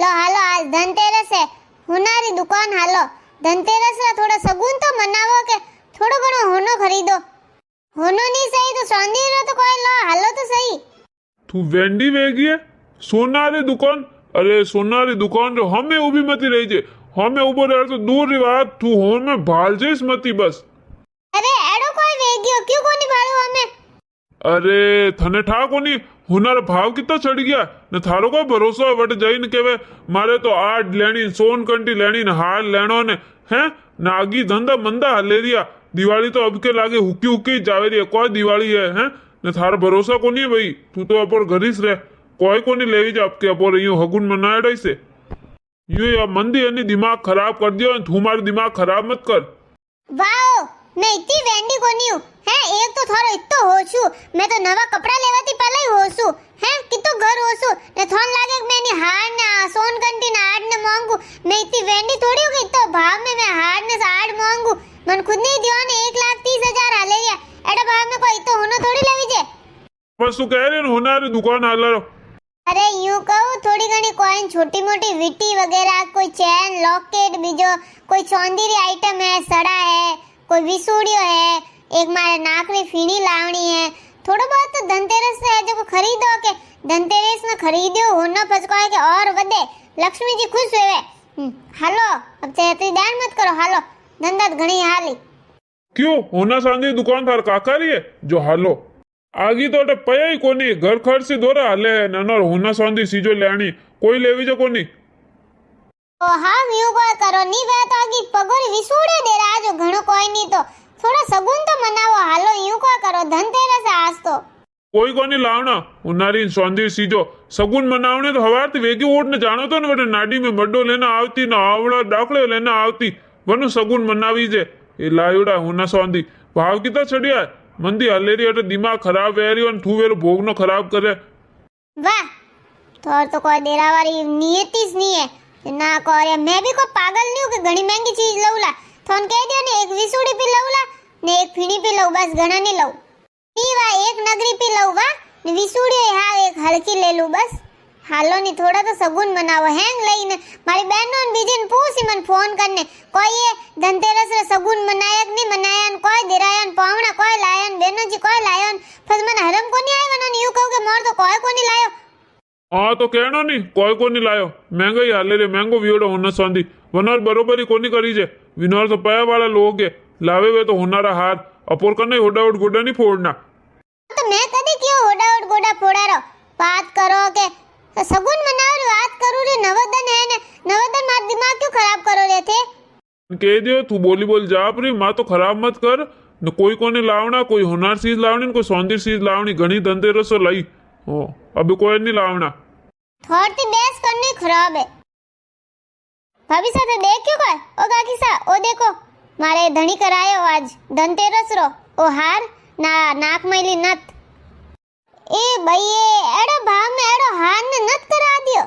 लो हालो आज धनतेरस है होनारी दुकान हालो धनतेरस रा थोड़ा सगुन तो मनावो के थोड़ो घणो होनो खरीदो होनो नहीं सही तो चांदी रो तो कोई लो हालो तो सही तू वेंडी वेगी है सोनारी दुकान अरे सोनारी दुकान जो हमें उभी मती रही जे हमें उभो रहे तो दूर री बात तू होन में भाल जेस मती बस अरे एडो कोई वेगियो क्यों कोनी भाड़ो हमें अरे थने ठा कोनी हुनर भाव कितना चढ़ गया ने थारो का भरोसा वट जाइन केवे मारे तो आड लेनी सोन कंटी लेनी ने हार लेनो ने हैं नागी धंधा मंदा हले रिया दिवाली तो अब के लागे हुकी हुकी जावे रही है कोई दिवाली है हैं ने थारो भरोसा कोनी है भाई तू तो अपर घरीस रहे कोई कोनी लेवी जा आपके अपर यूं हगुन मनाए से यूं या मंदी यानी दिमाग खराब कर दियो तू मारे दिमाग खराब मत कर वाओ मैं इतनी वेंडी कोनी हूँ है एक तो थारो इत्तो होशू मैं तो नवा कपड़ा लेवाती पहले ही होशू है कितो घर होशू ने थोन लागे कि मैंने हार ने सोन कंटी ने आड़ ने मांगू मैं इतनी वेंडी थोड़ी हूँ कि इत्तो भाव में मैं हार ने आड़ मांगू मन खुद नहीं दियो ने 1,30,000 हाले गया एड़ा भाव में कोई तो होनो थोड़ी लेवी जे बस तू कह रहे होनारी दुकान हाल अरे यूं कहूँ थोड़ी घनी कोई छोटी मोटी वीटी वगैरह कोई चैन लॉकेट बीजो कोई चौंदीरी आइटम है सड़ा है कोई विसूड़ियो है एक मारे नाक में फीणी लावणी है थोड़ा बहुत तो धनतेरस से है जो खरीदो के धनतेरस में खरीदियो होनो पचको है के और वदे लक्ष्मी जी खुश होवे हालो अब चेतरी दान मत करो हालो धंधा घणी हाली क्यों होना सांदी दुकान थार काकारी है जो हालो आगी तो अटे पया ही कोनी घर खर्च से दोरा हाले है ननर होना सांदी सीजो लेनी कोई लेवी जो कोनी ओ हाँ यूं कोई करो नी वे तो आगी पगोरी विसूड़े दे रहा जो घणो कोई नहीं तो थोड़ा सगुन तो मनावो हालो यूं कोई करो धनतेरस है आज तो कोई कोनी लावना उनारी सांदी सीजो सगुन मनावने तो हवार ते वेगी ओट ने जानो तो ने बटे नाडी में मड्डो लेना आवती ना आवड़ा डाकड़े लेना आवती वनु सगुन मनावी जे ए लायुड़ा होना सांदी भाव कितना चढ़िया है मंदी हलेरी अटे दिमाग खराब वेरी और थू वेरो भोगनो खराब करे वाह थोर तो कोई देरा वाली नियतिस नहीं है ना कोरे मैं भी कोई पागल नहीं हूँ कि घनी महंगी चीज लऊला थोन कह दियो ने एक विसूड़ी पी लऊला ने एक फीणी पी लऊ बस घणा नहीं लऊ नहीं वा एक नगरी पी लऊ वा ने विसूड़ी हाँ एक हल्की ले लू बस हालो नहीं थोड़ा तो सगुन मनावो हैंग लईने मारी बहनों ने बीजन पूछी मन फोन करने कोई ये धनतेरस रे सगुन मनाया कि नहीं मनाया न कोई दिरायन पावना कोई लायन बहनों जी कोई लायन फस मन हरम को नहीं आए वना यूं कहू के मोर तो कोई को नहीं लायो हाँ तो कहना नहीं कोई को नहीं लायो महंगा ही हाले रे महंगो वियोड़ो होना सांदी वनार बरोबरी कोनी करी जे विनार तो पया वाला लोग है लावे वे तो होनारा हार अपोर करने होडा उठ गोडा नहीं फोड़ना तो मैं कदी क्यों होडा उठ गोडा फोड़ा रो बात करो के सगुन मनाओ रे बात करू रे नवदन है ने नवदन मार दिमाग क्यों खराब करो रे थे कह दियो तू बोली बोल जाप रही माँ तो खराब मत कर न कोई कोने लावना कोई होनार चीज लावनी न कोई सौंदर्य चीज लावनी घनी धनतेरस लाई हो अभी कोई नहीं लावना थोड़ी बेस करनी खराब है भाभी साथे देख क्यों कोई ओ काकी सा ओ देखो मारे धनी करायो आज धनतेरस रो ओ हार ना नाक मैली नत ए भाई एड़ो भाव में एड़ो हार ने नत करा दियो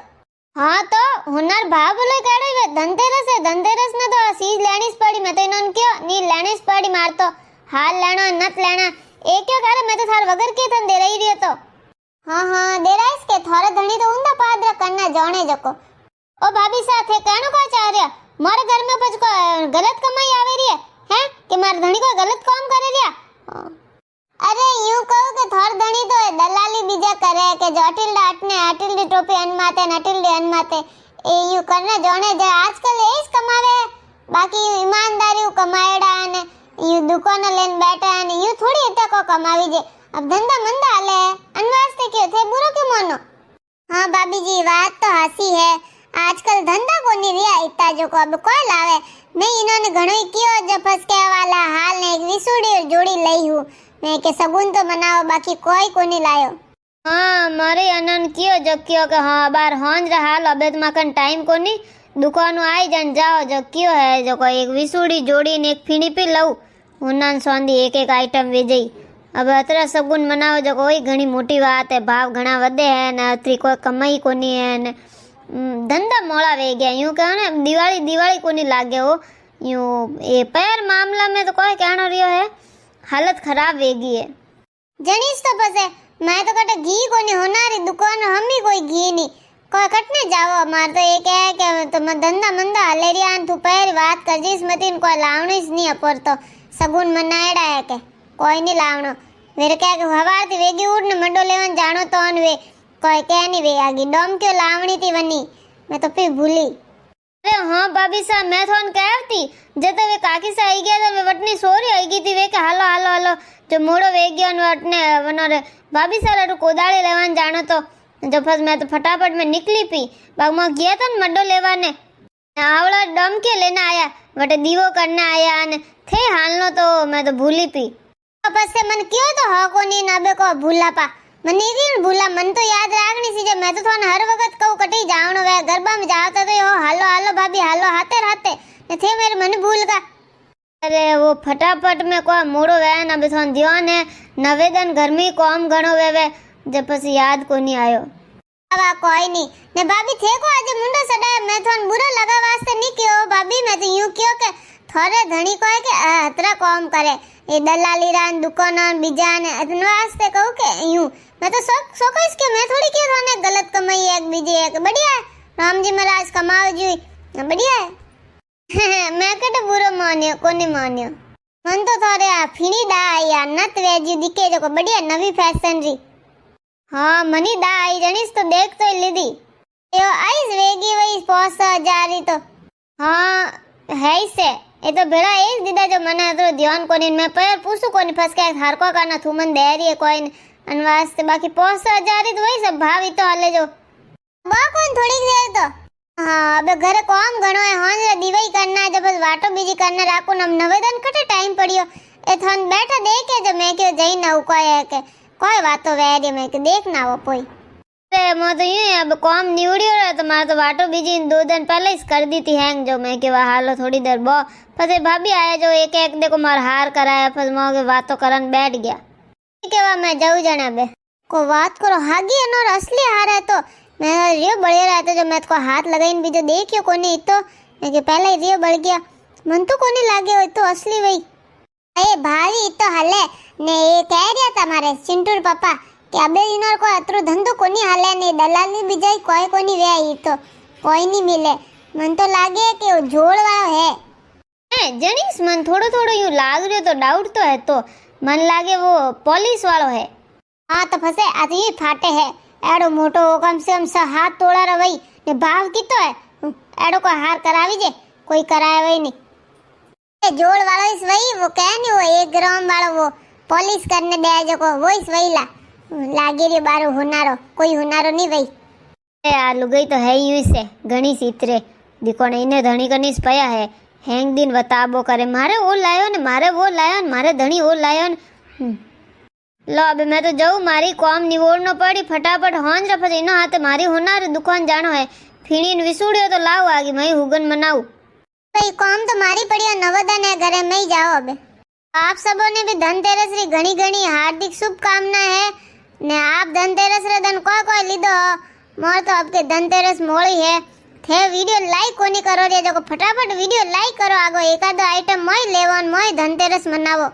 हाँ तो हुनर भाव बोले केड़ो वे धनतेरस ने तो चीज लेनी पड़ी मैं तो इनन क्यों नी लेनी पड़ी मार तो हार लेना नत लेना ए क्यों करे मैं तो थार वगर के तन दे रही रियो तो हाँ दे रहा इसके थोड़े धनी तो उंदा पादरा करना जाने जको ओ भाभी साथे कहनो का चाह रिया मारे घर में पछ को गलत कमाई आवे रही है कि मार धनी को गलत काम करे रिया अरे यूं कहू के थोर धनी तो दलाली बीजा करे के जो अटिल डी टोपी अनमाते नटिल डी अनमाते ए यूं करने जाने जे आजकल एस कमावे बाकी ईमानदारी कमाएड़ा ने यूं दुकान लेन बैठा ने यूं थोड़ी इतना को कमावी जे अब धंधा मंदा हाले अनवास्ते क्यों थे बुरो क्यों मानो हाँ भाभी जी बात तो हंसी है आजकल धंधा को नहीं रिया इतना जो को अब कोई लावे मैं इन्होंने घणो ही कियो जब फसके वाला हाल ने एक विसूड़ी और जोड़ी लई हूँ मैं के सगुन तो मनाओ बाकी कोई को नहीं लायो हाँ मारे अनन कियो जब कियो के हाँ बार हंज रहा हाल अबे तो माकन टाइम को नहीं दुकान आई जन जाओ जो कियो है जो कोई एक विसूड़ी जोड़ी ने एक फीणी पे लऊ उन्नन सौंदी एक आइटम वेजई अब अतरा सगुन मनाओ जो कोई घणी मोटी बात है भाव घणा वधे है ने अतरी कोई कमाई कोनी है ने धंधा मोड़ा वे गया यूं कहो ने दिवाली कोनी लागे हो यूं ए पैर मामला में तो कोई कहनो रियो है हालत खराब वेगी है जनीस तो बसे मैं तो कटे घी कोनी होनारी दुकान हम ही कोई घी नहीं કોઈ કટને જાવો માર તો એ કહે કે તમે ધંધા મંદા હલેરિયા તું પહેરી વાત કરજીસ મતીન કોઈ લાવણી જ નહીં અપરતો સગુન મનાયડા હે કે કોઈ નહીં લાવણો વેરે કહે કે હવારથી વેગી ઉડ ને મંડો લેવાન જાણો તો અન વે કોઈ કહે નહીં વે આગી ડોમ ક્યો લાવણી થી વની मैं तो फिर भूली। अरे हाँ भाभी साहब मैं तो कहती जब वे काकी से आई गया तो वे वटनी सोरी आई गई थी वे के हालो हालो हालो जो मोड़ो वे गया वटने वनोरे भाभी साहब अरु कोदाड़ी लेवान जानो तो जब फस मैं तो फटाफट में निकली पी बाग में गया था मड्डो लेवाने आवड़ा डम के लेने आया वटे दीवो करने आया ने थे हालनो तो मैं तो भूली पी बस से मन क्यों तो हो को नहीं नाबे को भूला पा મને ઈવી ભૂલા મન તો યાદ રાખણી સી જે મેં તો થોને હર વખત કહું કટી જાવણો વે ગરબા में जाता तो यो हालो हालो भाभी हालो हाथे हाथे ने थे मेरे मन भूल का अरे वो फटाफट में को मोड़ो वे ना बे थोन ध्यान है नवेदन घर में काम गणो वे जब पसी याद को नहीं आयो आवा कोई नहीं ने भाभी थे को आज मुंडो सडाय मैं थोन बुरा लगा वास्ते नहीं क्यों भाभी मैं तो यूं क्यों के थोड़े धणी को है के अतरा काम करे ये दलाली रान दुकान बीजा ने अतन वास्ते कहूं के यूं मैं तो सोकस के मैं थोड़ी क्यों थाने गलत कमाई एक बीजे एक बढ़िया है राम जी महाराज कमाव जी बढ़िया है मैं कटे बुरो मान्यो कोनी मान्यो मन तो थारे आ फीणी दा या नत वेजी दिखे जो को बढ़िया नवी फैशन री हाँ मनी दा आई जणीस तो देख तो लीधी यो आईस वेगी वही पोस जा रही तो हाँ है से ये तो बेड़ा एक दीदा जो मने तो ध्यान कोनी मैं पैर पूछू कोनी फस के हर को करना थू मन दे रही है कोई अनवास्ते बाकी 5,000 तो वही सब भाव तो हाले जो बा कौन थोड़ी देर तो हाँ अब घरे काम घणो है हां दिवाई करना है जब वाटो बीजी करने राखो नम नवेदन कटे टाइम पड़ियो ए थन बैठा देखे जो मैं क्यों जई ना कोई है के कोई बात तो वेरी मैं के देख ना वो कोई अरे मो तो यूं अब काम निवड़ियो रहा तो मार तो वाटो बीजी 2 दिन पहले ही कर दी थी हैंग जो मैं के वह हालो थोड़ी देर बो फिर भाभी आया जो एक एक देखो मार हार कराया फिर मोगे बातों करन बैठ गया केवा मैं जाऊ जाना बे को बात करो हागी अनोर असली हार है तो मैं रियो बड़े रहा तो जो मैं को हाथ लगाइन भी जो देखियो कोनी तो मैं के पहले ही रियो बढ़ गया मन तो कोनी लागे हो तो असली वही ए भाई तो हले ने ये कह रिया तुम्हारे चिंटूर पापा कि अबे इनोर को अतरो धंधो कोनी हले ने दलाली बिजाई कोई कोनी वे आई तो कोई नहीं मिले मन तो लागे कि वो जोड़ वाला है जनीस मन थोड़ो थोड़ो यूं लाग रियो तो डाउट तो है तो मन लागे वो पुलिस वालो है हाँ तो फसे आज ये फाटे है एडो मोटो कम से कम 6 हाथ तोड़ा रवई ने भाव कितो है एडो को हार करावी जे कोई कराए वही नहीं ए जोड़ वालो इस वही वो कह नहीं वो 1 ग्राम वालो वो पुलिस करने दे जो को वो इस वही लागे रे बारो हुनारो कोई हुनारो नहीं वही ए आ लुगई तो है ही से घणी सीतरे देखो ने इने धणी करनी पया है हैंग दिन बताबो करे मारे वो लायो ने मारे वो लायो ने मारे धणी वो लायो ने लो अबे मैं तो जाऊं मारी काम निवोड़नो पड़ी फटाफट होंज रफत इनो हाथे मारी होनार दुकान जानो है फीणी ने विसूड़ियो तो लाओ आगी मैं हुगन मनाऊ भाई काम तो मारी पड़ी नवदन है घरे में ही जाओ अबे आप सबों ने भी धनतेरस री घणी घणी हार्दिक शुभकामना है ने आप धनतेरस रे दिन कोई लीधो मोर तो आपके धनतेरस मोड़ी है थे वीडियो लाइक कोनी करो रे जो फटाफट वीडियो लाइक करो आगो एकादो आइटम मोय लेवन मोय धनतेरस मनावो।